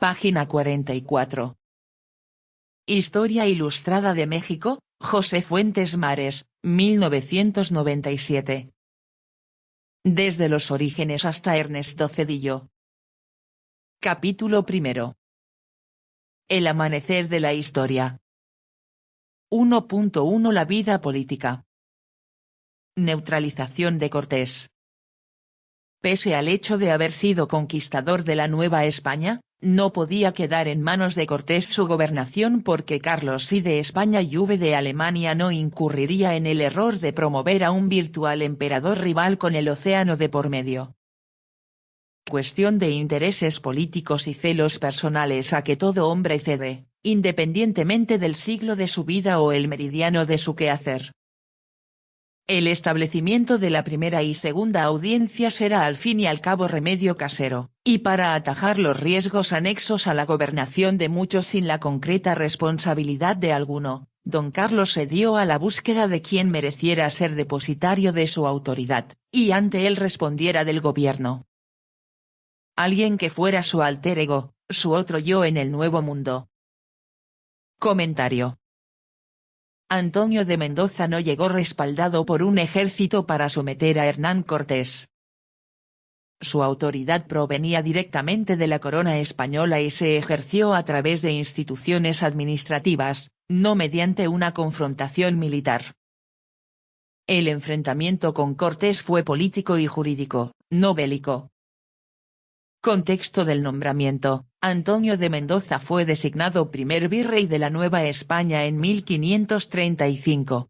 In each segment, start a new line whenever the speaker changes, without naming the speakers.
Página 44. Historia Ilustrada de México, José Fuentes Mares, 1997. Desde los orígenes hasta Ernesto Zedillo. Capítulo primero. El amanecer de la historia. 1.1 La vida política. Neutralización de Cortés. Pese al hecho de haber sido conquistador de la Nueva España, no podía quedar en manos de Cortés su gobernación porque Carlos I de España y V de Alemania no incurriría en el error de promover a un virtual emperador rival con el océano de por medio. Cuestión de intereses políticos y celos personales a que todo hombre cede, independientemente del siglo de su vida o el meridiano de su quehacer. El establecimiento de la primera y segunda audiencia será al fin y al cabo remedio casero, y para atajar los riesgos anexos a la gobernación de muchos sin la concreta responsabilidad de alguno, don Carlos se dio a la búsqueda de quien mereciera ser depositario de su autoridad, y ante él respondiera del gobierno. Alguien que fuera su alter ego, su otro yo en el nuevo mundo. Comentario. Antonio de Mendoza no llegó respaldado por un ejército para someter a Hernán Cortés. Su autoridad provenía directamente de la corona española y se ejerció a través de instituciones administrativas, no mediante una confrontación militar. El enfrentamiento con Cortés fue político y jurídico, no bélico. Contexto del nombramiento. Antonio de Mendoza fue designado primer virrey de la Nueva España en 1535.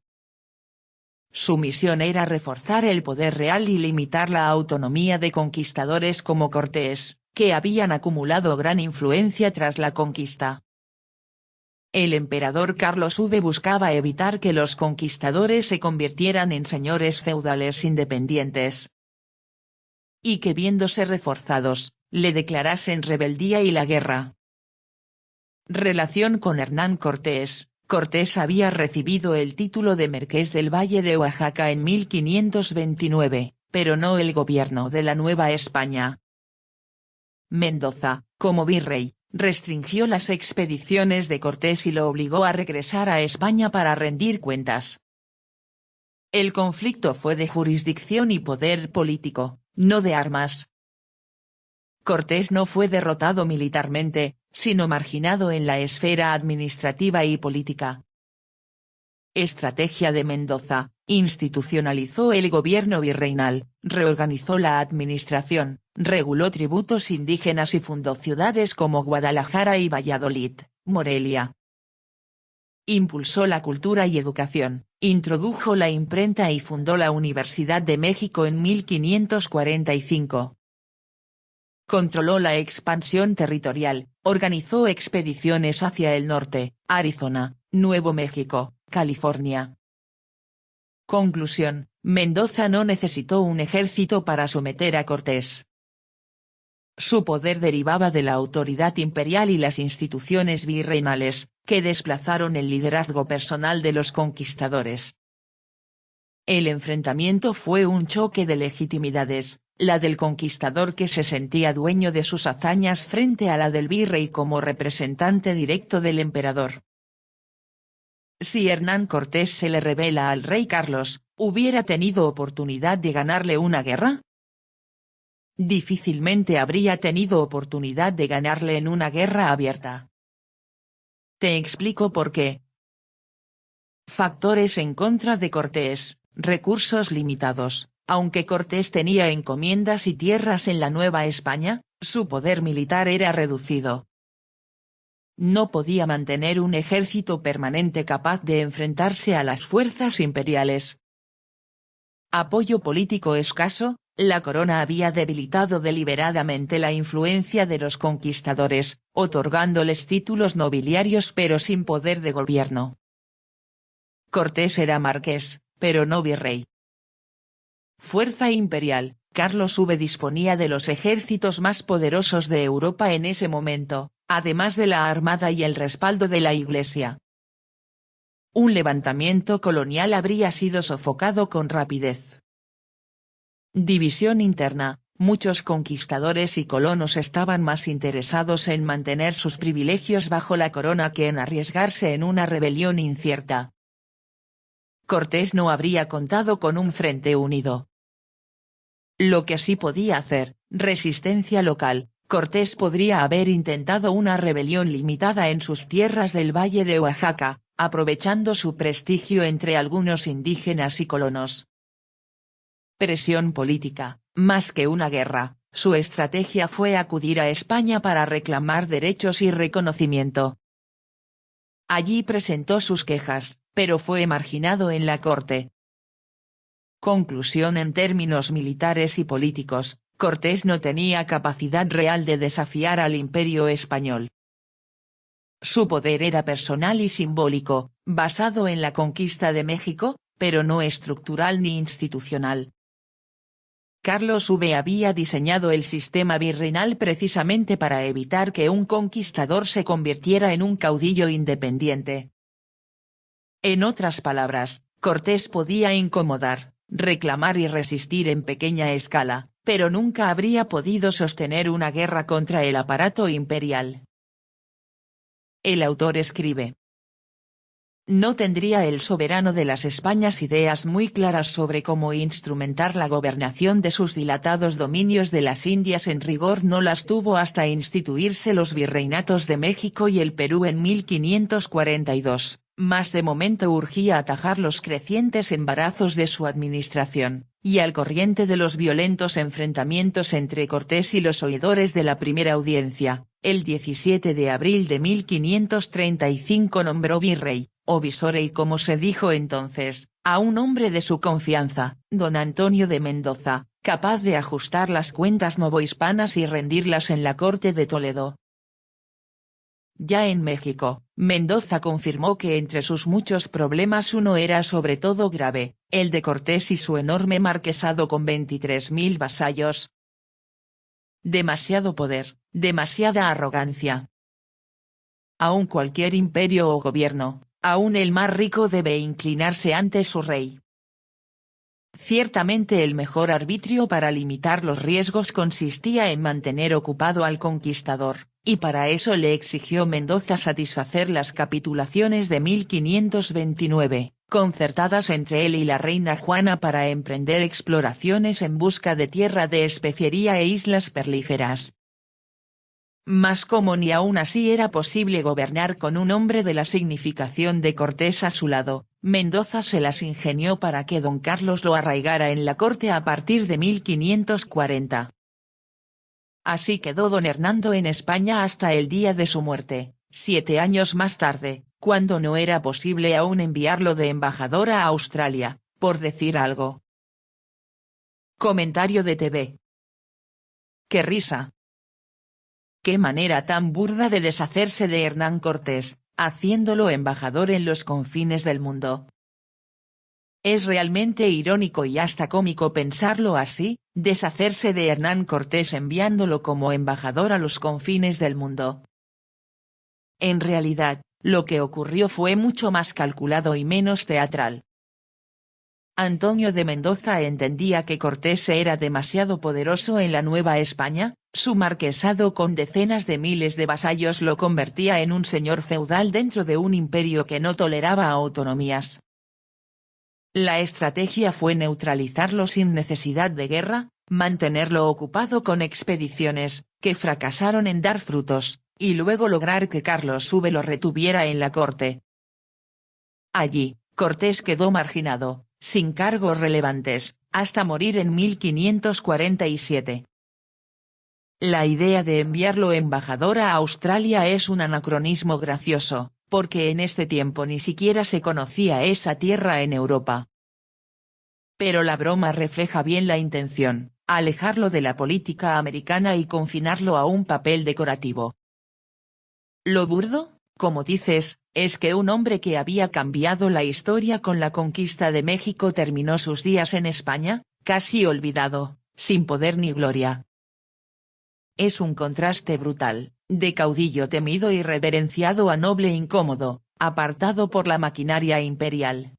Su misión era reforzar el poder real y limitar la autonomía de conquistadores como Cortés, que habían acumulado gran influencia tras la conquista. El emperador Carlos V buscaba evitar que los conquistadores se convirtieran en señores feudales independientes, y que viéndose reforzados, le declarasen rebeldía y la guerra. Relación con Hernán Cortés. Cortés había recibido el título de Marqués del Valle de Oaxaca en 1529, pero no el gobierno de la Nueva España. Mendoza, como virrey, restringió las expediciones de Cortés y lo obligó a regresar a España para rendir cuentas. El conflicto fue de jurisdicción y poder político, no de armas. Cortés no fue derrotado militarmente, sino marginado en la esfera administrativa y política. Estrategia de Mendoza: institucionalizó el gobierno virreinal, reorganizó la administración, reguló tributos indígenas y fundó ciudades como Guadalajara y Valladolid, Morelia. Impulsó la cultura y educación, introdujo la imprenta y fundó la Universidad de México en 1545. Controló la expansión territorial, organizó expediciones hacia el norte, Arizona, Nuevo México, California. Conclusión: Mendoza no necesitó un ejército para someter a Cortés. Su poder derivaba de la autoridad imperial y las instituciones virreinales, que desplazaron el liderazgo personal de los conquistadores. El enfrentamiento fue un choque de legitimidades, la del conquistador que se sentía dueño de sus hazañas frente a la del virrey como representante directo del emperador. Si Hernán Cortés se le revela al rey Carlos, ¿hubiera tenido oportunidad de ganarle una guerra? Difícilmente habría tenido oportunidad de ganarle en una guerra abierta. Te explico por qué. Factores en contra de Cortés: recursos limitados. Aunque Cortés tenía encomiendas y tierras en la Nueva España, su poder militar era reducido. No podía mantener un ejército permanente capaz de enfrentarse a las fuerzas imperiales. Apoyo político escaso: la corona había debilitado deliberadamente la influencia de los conquistadores, otorgándoles títulos nobiliarios pero sin poder de gobierno. Cortés era marqués, pero no virrey. Fuerza imperial: Carlos V disponía de los ejércitos más poderosos de Europa en ese momento, además de la armada y el respaldo de la Iglesia. Un levantamiento colonial habría sido sofocado con rapidez. División interna: muchos conquistadores y colonos estaban más interesados en mantener sus privilegios bajo la corona que en arriesgarse en una rebelión incierta. Cortés no habría contado con un frente unido. Lo que sí podía hacer, resistencia local. Cortés podría haber intentado una rebelión limitada en sus tierras del Valle de Oaxaca, aprovechando su prestigio entre algunos indígenas y colonos. Presión política, más que una guerra, su estrategia fue acudir a España para reclamar derechos y reconocimiento. Allí presentó sus quejas, pero fue marginado en la corte. Conclusión: en términos militares y políticos, Cortés no tenía capacidad real de desafiar al Imperio español. Su poder era personal y simbólico, basado en la conquista de México, pero no estructural ni institucional. Carlos V había diseñado el sistema virreinal precisamente para evitar que un conquistador se convirtiera en un caudillo independiente. En otras palabras, Cortés podía incomodar, reclamar y resistir en pequeña escala, pero nunca habría podido sostener una guerra contra el aparato imperial. El autor escribe: no tendría el soberano de las Españas ideas muy claras sobre cómo instrumentar la gobernación de sus dilatados dominios de las Indias. En rigor no las tuvo hasta instituirse los virreinatos de México y el Perú en 1542, mas de momento urgía atajar los crecientes embarazos de su administración, y al corriente de los violentos enfrentamientos entre Cortés y los oidores de la primera audiencia. El 17 de abril de 1535 nombró virrey, o visorey como se dijo entonces, a un hombre de su confianza, don Antonio de Mendoza, capaz de ajustar las cuentas novohispanas y rendirlas en la corte de Toledo. Ya en México, Mendoza confirmó que entre sus muchos problemas uno era sobre todo grave, el de Cortés y su enorme marquesado con 23.000 vasallos. Demasiado poder, demasiada arrogancia. Aún cualquier imperio o gobierno, aún el más rico debe inclinarse ante su rey. Ciertamente el mejor arbitrio para limitar los riesgos consistía en mantener ocupado al conquistador, y para eso le exigió Mendoza satisfacer las capitulaciones de 1529, concertadas entre él y la reina Juana para emprender exploraciones en busca de tierra de especería e islas perlíferas. Mas como ni aún así era posible gobernar con un hombre de la significación de Cortés a su lado, Mendoza se las ingenió para que don Carlos lo arraigara en la corte a partir de 1540. Así quedó don Hernando en España hasta el día de su muerte, 7 años más tarde, cuando no era posible aún enviarlo de embajador a Australia, por decir algo. Comentario de TV. ¡Qué risa! Qué manera tan burda de deshacerse de Hernán Cortés, haciéndolo embajador en los confines del mundo. Es realmente irónico y hasta cómico pensarlo así, deshacerse de Hernán Cortés enviándolo como embajador a los confines del mundo. En realidad, lo que ocurrió fue mucho más calculado y menos teatral. Antonio de Mendoza entendía que Cortés era demasiado poderoso en la Nueva España, su marquesado con decenas de miles de vasallos lo convertía en un señor feudal dentro de un imperio que no toleraba autonomías. La estrategia fue neutralizarlo sin necesidad de guerra, mantenerlo ocupado con expediciones, que fracasaron en dar frutos, y luego lograr que Carlos V lo retuviera en la corte. Allí, Cortés quedó marginado, sin cargos relevantes, hasta morir en 1547. La idea de enviarlo embajador a Australia es un anacronismo gracioso, porque en este tiempo ni siquiera se conocía esa tierra en Europa. Pero la broma refleja bien la intención, alejarlo de la política americana y confinarlo a un papel decorativo. Lo burdo, como dices, es que un hombre que había cambiado la historia con la conquista de México terminó sus días en España, casi olvidado, sin poder ni gloria. Es un contraste brutal, de caudillo temido y reverenciado a noble incómodo, apartado por la maquinaria imperial.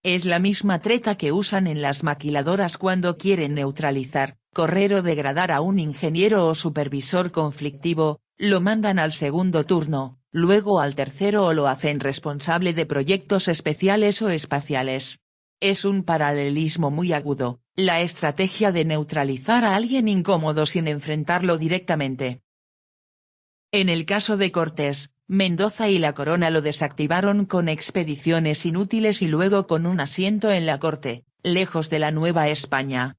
Es la misma treta que usan en las maquiladoras cuando quieren neutralizar, correr o degradar a un ingeniero o supervisor conflictivo, lo mandan al segundo turno, luego al tercero o lo hacen responsable de proyectos especiales o espaciales. Es un paralelismo muy agudo, la estrategia de neutralizar a alguien incómodo sin enfrentarlo directamente. En el caso de Cortés, Mendoza y la corona lo desactivaron con expediciones inútiles y luego con un asiento en la corte, lejos de la Nueva España.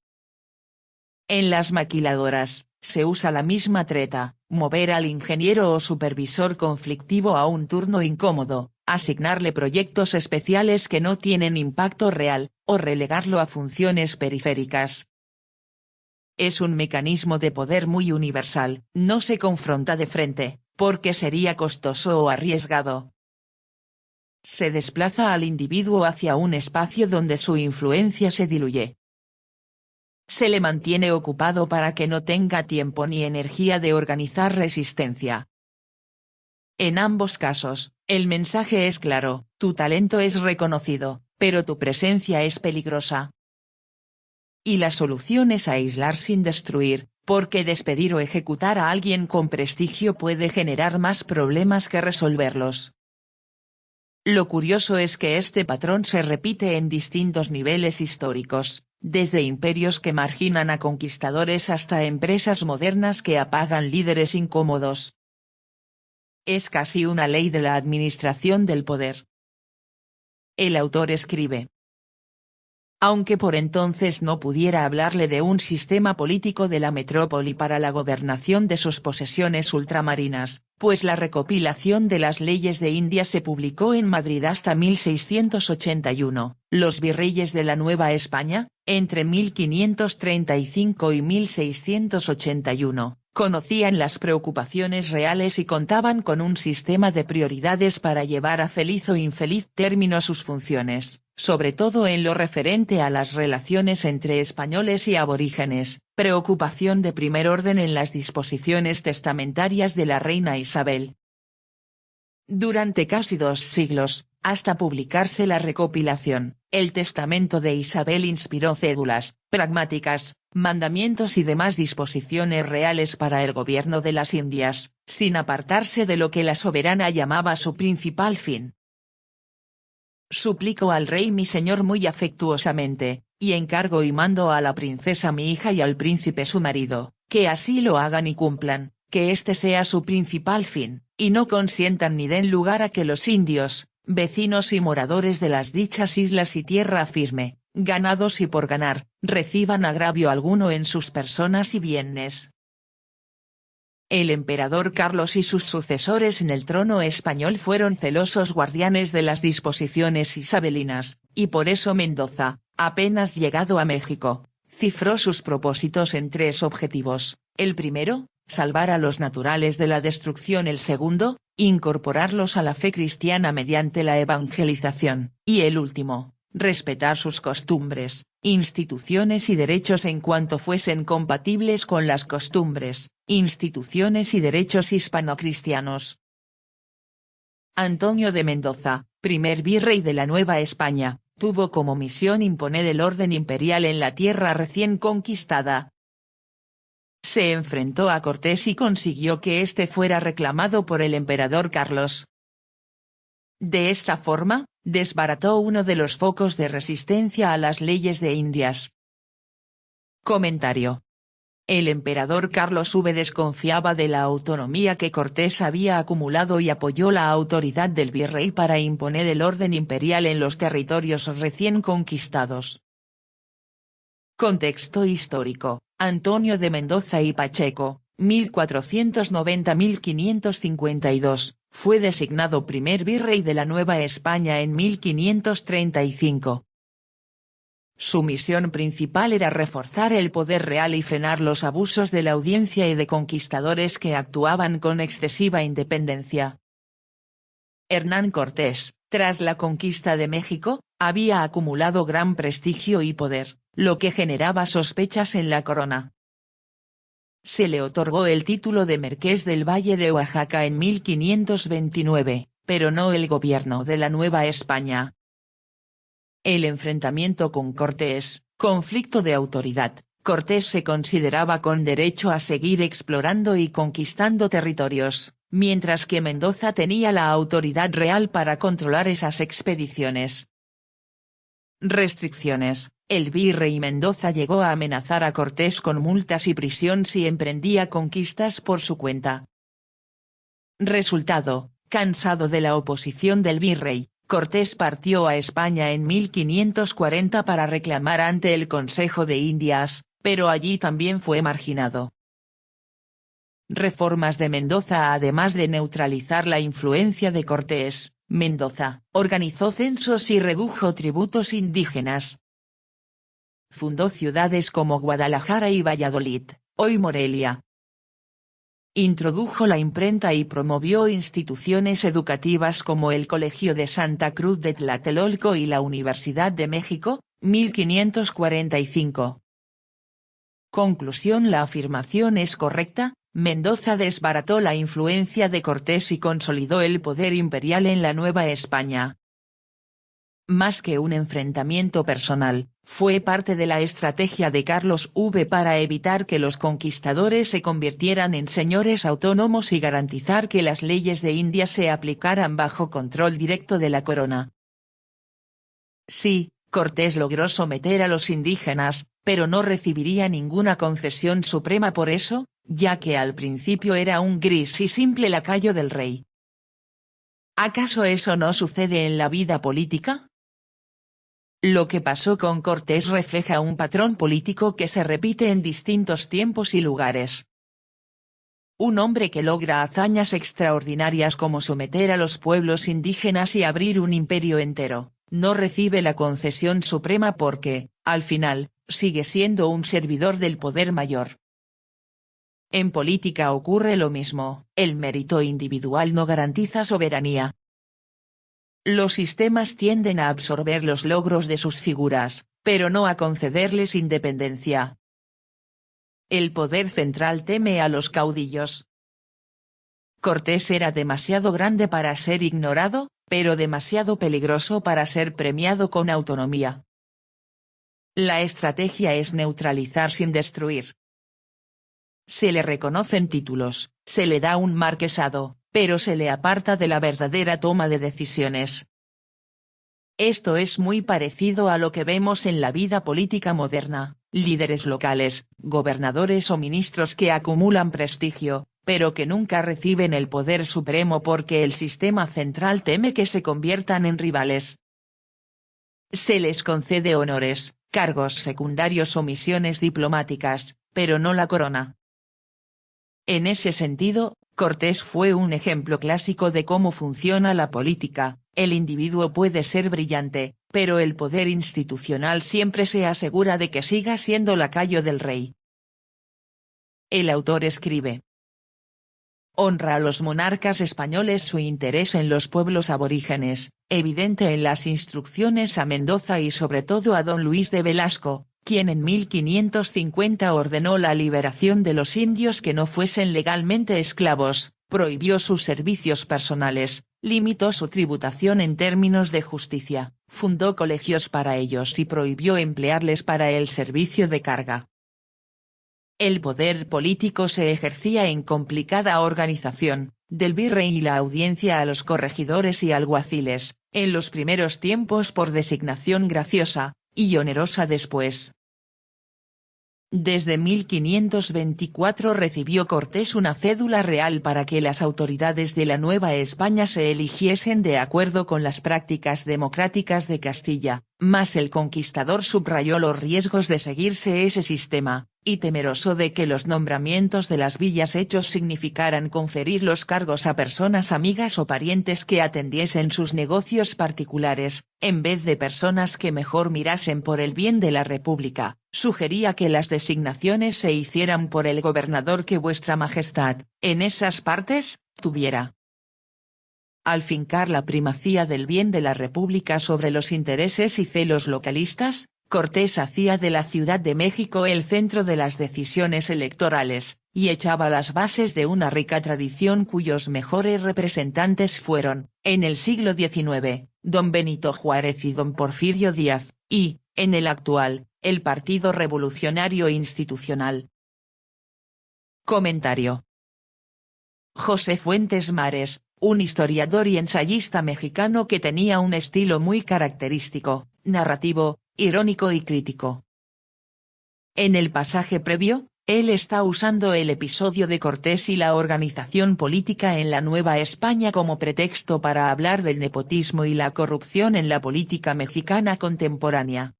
En las maquiladoras, se usa la misma treta, mover al ingeniero o supervisor conflictivo a un turno incómodo, asignarle proyectos especiales que no tienen impacto real, o relegarlo a funciones periféricas. Es un mecanismo de poder muy universal, no se confronta de frente, porque sería costoso o arriesgado. Se desplaza al individuo hacia un espacio donde su influencia se diluye. Se le mantiene ocupado para que no tenga tiempo ni energía de organizar resistencia. En ambos casos, el mensaje es claro, tu talento es reconocido, pero tu presencia es peligrosa. Y la solución es aislar sin destruir, porque despedir o ejecutar a alguien con prestigio puede generar más problemas que resolverlos. Lo curioso es que este patrón se repite en distintos niveles históricos, desde imperios que marginan a conquistadores hasta empresas modernas que apagan líderes incómodos. Es casi una ley de la administración del poder. El autor escribe: aunque por entonces no pudiera hablarle de un sistema político de la metrópoli para la gobernación de sus posesiones ultramarinas, pues la recopilación de las leyes de India se publicó en Madrid hasta 1681, los virreyes de la Nueva España, entre 1535 y 1681, conocían las preocupaciones reales y contaban con un sistema de prioridades para llevar a feliz o infeliz término sus funciones, sobre todo en lo referente a las relaciones entre españoles y aborígenes, preocupación de primer orden en las disposiciones testamentarias de la reina Isabel. Durante casi 2 siglos, hasta publicarse la recopilación, el testamento de Isabel inspiró cédulas, pragmáticas, mandamientos y demás disposiciones reales para el gobierno de las Indias, sin apartarse de lo que la soberana llamaba su principal fin. Suplico al rey mi señor muy afectuosamente, y encargo y mando a la princesa mi hija y al príncipe su marido, que así lo hagan y cumplan, que este sea su principal fin, y no consientan ni den lugar a que los indios, vecinos y moradores de las dichas islas y tierra firme, ganados y por ganar, reciban agravio alguno en sus personas y bienes. El emperador Carlos y sus sucesores en el trono español fueron celosos guardianes de las disposiciones isabelinas, y por eso Mendoza, apenas llegado a México, cifró sus propósitos en 3 objetivos: el primero, salvar a los naturales de la destrucción; el segundo, incorporarlos a la fe cristiana mediante la evangelización; y el último, respetar sus costumbres, instituciones y derechos en cuanto fuesen compatibles con las costumbres, instituciones y derechos hispano-cristianos. Antonio de Mendoza, primer virrey de la Nueva España, tuvo como misión imponer el orden imperial en la tierra recién conquistada. Se enfrentó a Cortés y consiguió que éste fuera reclamado por el emperador Carlos. De esta forma, desbarató uno de los focos de resistencia a las leyes de Indias. Comentario. El emperador Carlos V desconfiaba de la autonomía que Cortés había acumulado y apoyó la autoridad del virrey para imponer el orden imperial en los territorios recién conquistados. Contexto histórico: Antonio de Mendoza y Pacheco, 1490-1552, fue designado primer virrey de la Nueva España en 1535. Su misión principal era reforzar el poder real y frenar los abusos de la audiencia y de conquistadores que actuaban con excesiva independencia. Hernán Cortés, tras la conquista de México, había acumulado gran prestigio y poder, lo que generaba sospechas en la corona. Se le otorgó el título de Marqués del Valle de Oaxaca en 1529, pero no el gobierno de la Nueva España. El enfrentamiento con Cortés, conflicto de autoridad, Cortés se consideraba con derecho a seguir explorando y conquistando territorios, mientras que Mendoza tenía la autoridad real para controlar esas expediciones. Restricciones: el virrey Mendoza llegó a amenazar a Cortés con multas y prisión si emprendía conquistas por su cuenta. Resultado: cansado de la oposición del virrey, Cortés partió a España en 1540 para reclamar ante el Consejo de Indias, pero allí también fue marginado. Reformas de Mendoza: además de neutralizar la influencia de Cortés, Mendoza organizó censos y redujo tributos indígenas. Fundó ciudades como Guadalajara y Valladolid, hoy Morelia. Introdujo la imprenta y promovió instituciones educativas como el Colegio de Santa Cruz de Tlatelolco y la Universidad de México, 1545. Conclusión: la afirmación es correcta. Mendoza desbarató la influencia de Cortés y consolidó el poder imperial en la Nueva España. Más que un enfrentamiento personal, fue parte de la estrategia de Carlos V para evitar que los conquistadores se convirtieran en señores autónomos y garantizar que las leyes de India se aplicaran bajo control directo de la corona. Sí, Cortés logró someter a los indígenas, pero no recibiría ninguna concesión suprema por eso, ya que al principio era un gris y simple lacayo del rey. ¿Acaso eso no sucede en la vida política? Lo que pasó con Cortés refleja un patrón político que se repite en distintos tiempos y lugares. Un hombre que logra hazañas extraordinarias como someter a los pueblos indígenas y abrir un imperio entero, no recibe la concesión suprema porque, al final, sigue siendo un servidor del poder mayor. En política ocurre lo mismo: el mérito individual no garantiza soberanía. Los sistemas tienden a absorber los logros de sus figuras, pero no a concederles independencia. El poder central teme a los caudillos. Cortés era demasiado grande para ser ignorado, pero demasiado peligroso para ser premiado con autonomía. La estrategia es neutralizar sin destruir. Se le reconocen títulos, se le da un marquesado, pero se le aparta de la verdadera toma de decisiones. Esto es muy parecido a lo que vemos en la vida política moderna: líderes locales, gobernadores o ministros que acumulan prestigio, pero que nunca reciben el poder supremo porque el sistema central teme que se conviertan en rivales. Se les concede honores, cargos secundarios o misiones diplomáticas, pero no la corona. En ese sentido, Cortés fue un ejemplo clásico de cómo funciona la política: el individuo puede ser brillante, pero el poder institucional siempre se asegura de que siga siendo lacayo del rey. El autor escribe: honra a los monarcas españoles su interés en los pueblos aborígenes, evidente en las instrucciones a Mendoza y sobre todo a don Luis de Velasco, quien en 1550 ordenó la liberación de los indios que no fuesen legalmente esclavos, prohibió sus servicios personales, limitó su tributación en términos de justicia, fundó colegios para ellos y prohibió emplearles para el servicio de carga. El poder político se ejercía en complicada organización, del virrey y la audiencia a los corregidores y alguaciles, en los primeros tiempos por designación graciosa, y onerosa después. Desde 1524 recibió Cortés una cédula real para que las autoridades de la Nueva España se eligiesen de acuerdo con las prácticas democráticas de Castilla, mas el conquistador subrayó los riesgos de seguirse ese sistema, y temeroso de que los nombramientos de las villas hechos significaran conferir los cargos a personas amigas o parientes que atendiesen sus negocios particulares, en vez de personas que mejor mirasen por el bien de la República, sugería que las designaciones se hicieran por el gobernador que vuestra majestad, en esas partes, tuviera. Al fincar la primacía del bien de la República sobre los intereses y celos localistas, Cortés hacía de la Ciudad de México el centro de las decisiones electorales, y echaba las bases de una rica tradición cuyos mejores representantes fueron, en el siglo XIX, don Benito Juárez y don Porfirio Díaz, y, en el actual, el Partido Revolucionario Institucional. Comentario. José Fuentes Mares, un historiador y ensayista mexicano que tenía un estilo muy característico, narrativo, irónico y crítico. En el pasaje previo, él está usando el episodio de Cortés y la organización política en la Nueva España como pretexto para hablar del nepotismo y la corrupción en la política mexicana contemporánea.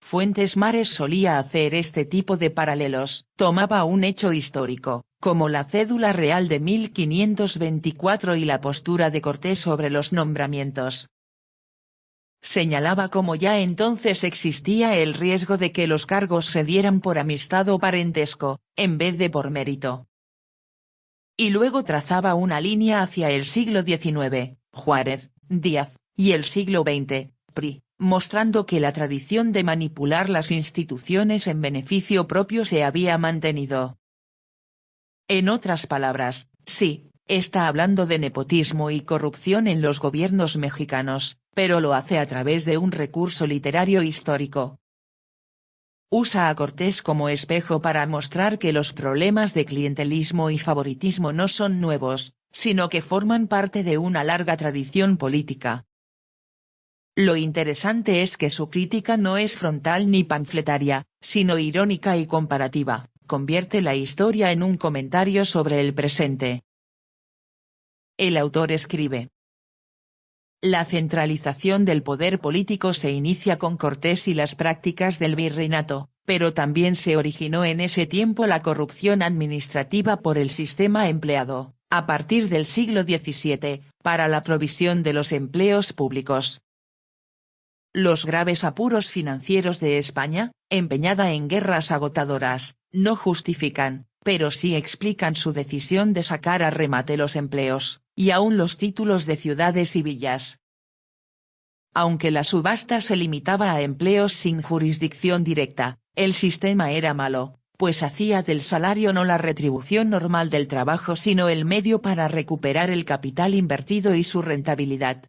Fuentes Mares solía hacer este tipo de paralelos, tomaba un hecho histórico, como la cédula real de 1524 y la postura de Cortés sobre los nombramientos. Señalaba cómo ya entonces existía el riesgo de que los cargos se dieran por amistad o parentesco, en vez de por mérito. Y luego trazaba una línea hacia el siglo XIX, Juárez, Díaz, y el siglo XX, PRI, mostrando que la tradición de manipular las instituciones en beneficio propio se había mantenido. En otras palabras, sí, está hablando de nepotismo y corrupción en los gobiernos mexicanos, pero lo hace a través de un recurso literario histórico. Usa a Cortés como espejo para mostrar que los problemas de clientelismo y favoritismo no son nuevos, sino que forman parte de una larga tradición política. Lo interesante es que su crítica no es frontal ni panfletaria, sino irónica y comparativa, convierte la historia en un comentario sobre el presente. El autor escribe: la centralización del poder político se inicia con Cortés y las prácticas del virreinato, pero también se originó en ese tiempo la corrupción administrativa por el sistema empleado, a partir del siglo XVII, para la provisión de los empleos públicos. Los graves apuros financieros de España, empeñada en guerras agotadoras, no justifican, pero sí explican su decisión de sacar a remate los empleos, y aún los títulos de ciudades y villas. Aunque la subasta se limitaba a empleos sin jurisdicción directa, el sistema era malo, pues hacía del salario no la retribución normal del trabajo sino el medio para recuperar el capital invertido y su rentabilidad.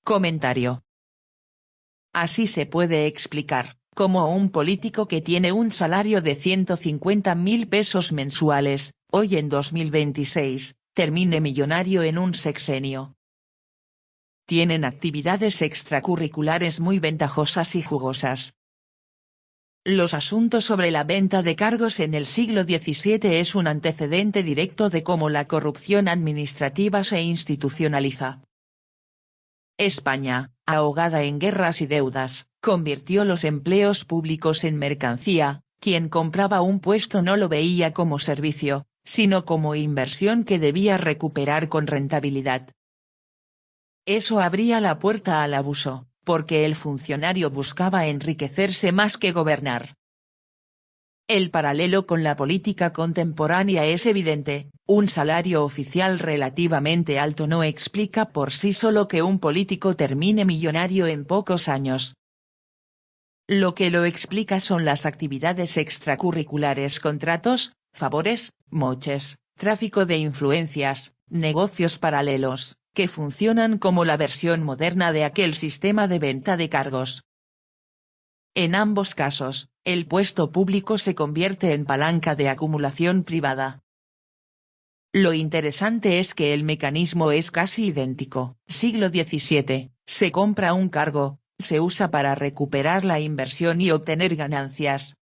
Comentario. Así se puede explicar cómo un político que tiene un salario de 150.000 pesos mensuales, hoy en 2026, termine millonario en un sexenio. Tienen actividades extracurriculares muy ventajosas y jugosas. Los asuntos sobre la venta de cargos en el siglo XVII es un antecedente directo de cómo la corrupción administrativa se institucionaliza. España, ahogada en guerras y deudas, convirtió los empleos públicos en mercancía, quien compraba un puesto no lo veía como servicio, sino como inversión que debía recuperar con rentabilidad. Eso abría la puerta al abuso, porque el funcionario buscaba enriquecerse más que gobernar. El paralelo con la política contemporánea es evidente, un salario oficial relativamente alto no explica por sí solo que un político termine millonario en pocos años. Lo que lo explica son las actividades extracurriculares, contratos, favores, moches, tráfico de influencias, negocios paralelos, que funcionan como la versión moderna de aquel sistema de venta de cargos. En ambos casos, el puesto público se convierte en palanca de acumulación privada. Lo interesante es que el mecanismo es casi idéntico. Siglo XVII, se compra un cargo, se usa para recuperar la inversión y obtener ganancias.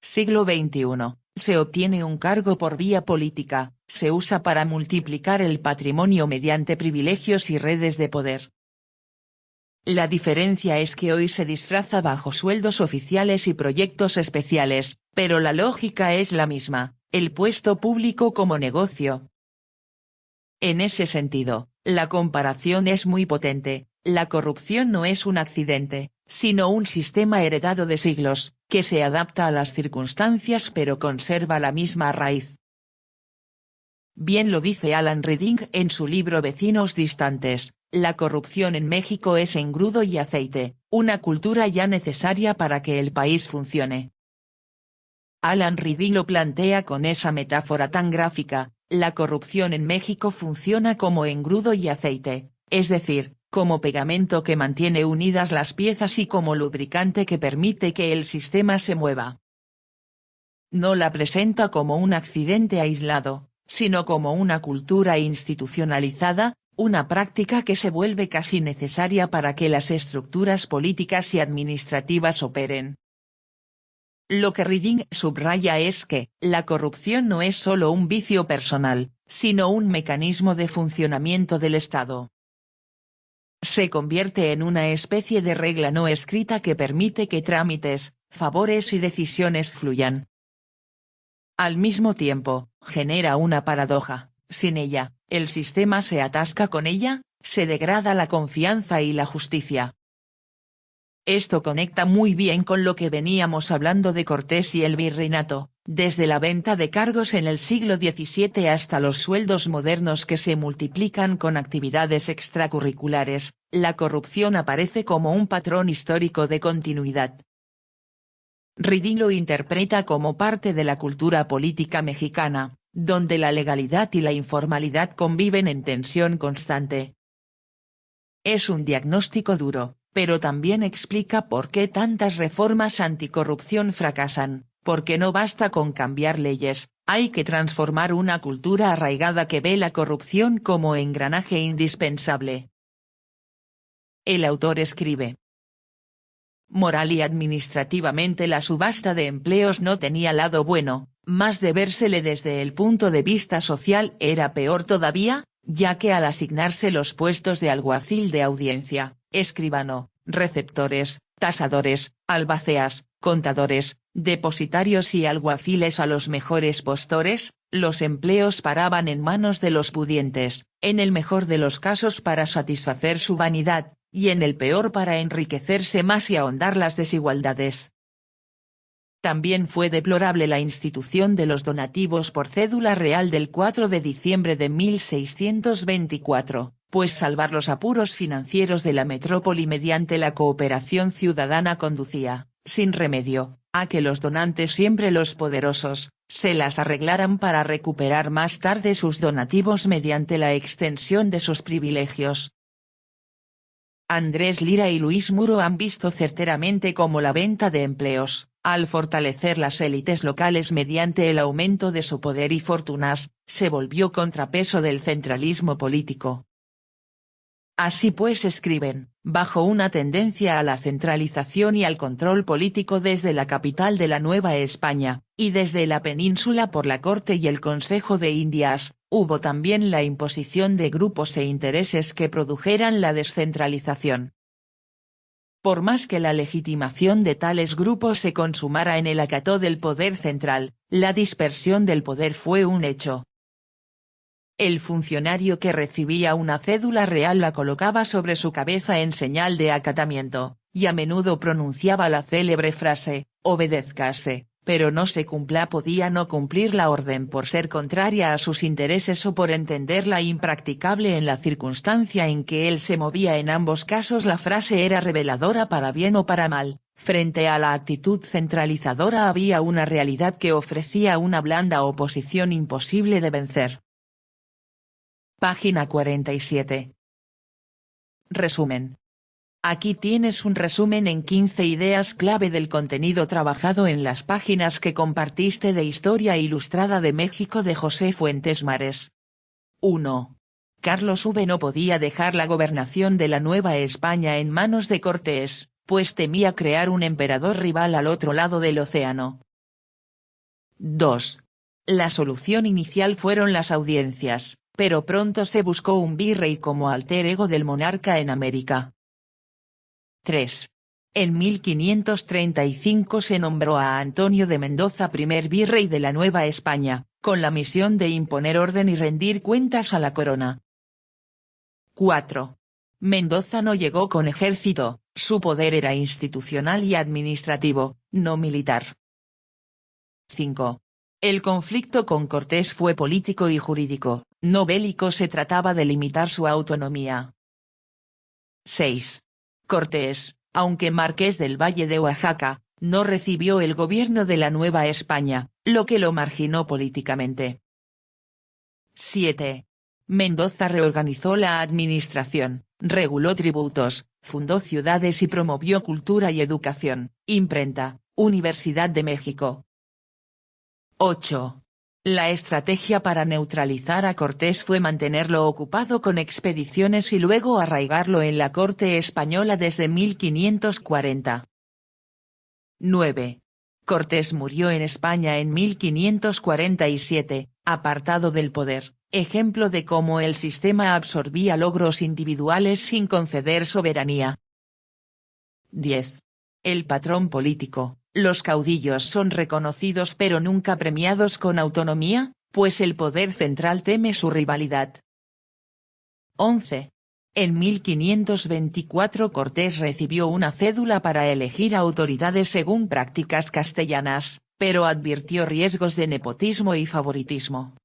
Siglo XXI, se obtiene un cargo por vía política, se usa para multiplicar el patrimonio mediante privilegios y redes de poder. La diferencia es que hoy se disfraza bajo sueldos oficiales y proyectos especiales, pero la lógica es la misma, el puesto público como negocio. En ese sentido, la comparación es muy potente, la corrupción no es un accidente, sino un sistema heredado de siglos, que se adapta a las circunstancias pero conserva la misma raíz. Bien lo dice Alan Reading en su libro Vecinos distantes, la corrupción en México es engrudo y aceite, una cultura ya necesaria para que el país funcione. Alan Reading lo plantea con esa metáfora tan gráfica, la corrupción en México funciona como engrudo y aceite, es decir, como pegamento que mantiene unidas las piezas y como lubricante que permite que el sistema se mueva. No la presenta como un accidente aislado, sino como una cultura institucionalizada, una práctica que se vuelve casi necesaria para que las estructuras políticas y administrativas operen. Lo que Reading subraya es que, la corrupción no es solo un vicio personal, sino un mecanismo de funcionamiento del Estado. Se convierte en una especie de regla no escrita que permite que trámites, favores y decisiones fluyan. Al mismo tiempo, genera una paradoja: sin ella, el sistema se atasca; con ella, se degrada la confianza y la justicia. Esto conecta muy bien con lo que veníamos hablando de Cortés y el virreinato, desde la venta de cargos en el siglo XVII hasta los sueldos modernos que se multiplican con actividades extracurriculares, la corrupción aparece como un patrón histórico de continuidad. Reading lo interpreta como parte de la cultura política mexicana, donde la legalidad y la informalidad conviven en tensión constante. Es un diagnóstico duro, pero también explica por qué tantas reformas anticorrupción fracasan, porque no basta con cambiar leyes, hay que transformar una cultura arraigada que ve la corrupción como engranaje indispensable. El autor escribe: moral y administrativamente la subasta de empleos no tenía lado bueno, más de vérsele desde el punto de vista social era peor todavía, ya que al asignarse los puestos de alguacil de audiencia, escribano, receptores, tasadores, albaceas, contadores, depositarios y alguaciles a los mejores postores, los empleos paraban en manos de los pudientes, en el mejor de los casos para satisfacer su vanidad, y en el peor para enriquecerse más y ahondar las desigualdades. También fue deplorable la institución de los donativos por cédula real del 4 de diciembre de 1624, pues salvar los apuros financieros de la metrópoli mediante la cooperación ciudadana conducía, sin remedio, a que los donantes, siempre los poderosos, se las arreglaran para recuperar más tarde sus donativos mediante la extensión de sus privilegios. Andrés Lira y Luis Muro han visto certeramente cómo la venta de empleos, al fortalecer las élites locales mediante el aumento de su poder y fortunas, se volvió contrapeso del centralismo político. Así pues, escriben, bajo una tendencia a la centralización y al control político desde la capital de la Nueva España, y desde la península por la Corte y el Consejo de Indias, hubo también la imposición de grupos e intereses que produjeran la descentralización. Por más que la legitimación de tales grupos se consumara en el acato del poder central, la dispersión del poder fue un hecho. El funcionario que recibía una cédula real la colocaba sobre su cabeza en señal de acatamiento, y a menudo pronunciaba la célebre frase, obedézcase, pero no se cumpla. Podía no cumplir la orden por ser contraria a sus intereses o por entenderla impracticable en la circunstancia en que él se movía. En ambos casos la frase era reveladora para bien o para mal. Frente a la actitud centralizadora había una realidad que ofrecía una blanda oposición imposible de vencer. Página 47. Resumen. Aquí tienes un resumen en 15 ideas clave del contenido trabajado en las páginas que compartiste de Historia Ilustrada de México de José Fuentes Mares. 1. Carlos V no podía dejar la gobernación de la Nueva España en manos de Cortés, pues temía crear un emperador rival al otro lado del océano. 2. La solución inicial fueron las audiencias, pero pronto se buscó un virrey como alter ego del monarca en América. 3. En 1535 se nombró a Antonio de Mendoza primer virrey de la Nueva España, con la misión de imponer orden y rendir cuentas a la corona. 4. Mendoza no llegó con ejército, su poder era institucional y administrativo, no militar. 5. El conflicto con Cortés fue político y jurídico, no bélico. Se trataba de limitar su autonomía. 6. Cortés, aunque marqués del Valle de Oaxaca, no recibió el gobierno de la Nueva España, lo que lo marginó políticamente. 7. Mendoza reorganizó la administración, reguló tributos, fundó ciudades y promovió cultura y educación, imprenta, Universidad de México. 8. La estrategia para neutralizar a Cortés fue mantenerlo ocupado con expediciones y luego arraigarlo en la corte española desde 1540. 9. Cortés murió en España en 1547, apartado del poder, ejemplo de cómo el sistema absorbía logros individuales sin conceder soberanía. 10. El patrón político. Los caudillos son reconocidos pero nunca premiados con autonomía, pues el poder central teme su rivalidad. 11. En 1524 Cortés recibió una cédula para elegir autoridades según prácticas castellanas, pero advirtió riesgos de nepotismo y favoritismo.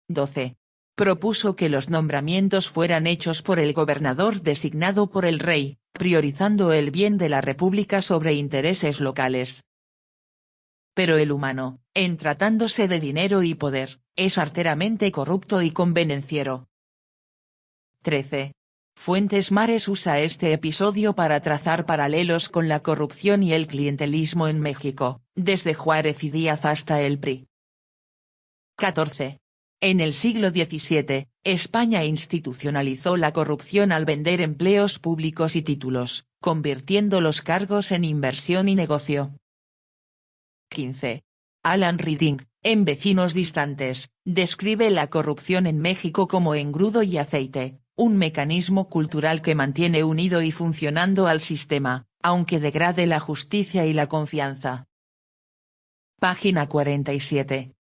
12. Propuso que los nombramientos fueran hechos por el gobernador designado por el rey, priorizando el bien de la república sobre intereses locales. Pero el humano, en tratándose de dinero y poder, es arteramente corrupto y convenenciero. 13. Fuentes Mares usa este episodio para trazar paralelos con la corrupción y el clientelismo en México, desde Juárez y Díaz hasta el PRI. 14. En el siglo XVII, España institucionalizó la corrupción al vender empleos públicos y títulos, convirtiendo los cargos en inversión y negocio. 15. Alan Reading, en Vecinos distantes, describe la corrupción en México como engrudo y aceite, un mecanismo cultural que mantiene unido y funcionando al sistema, aunque degrade la justicia y la confianza. Página 47.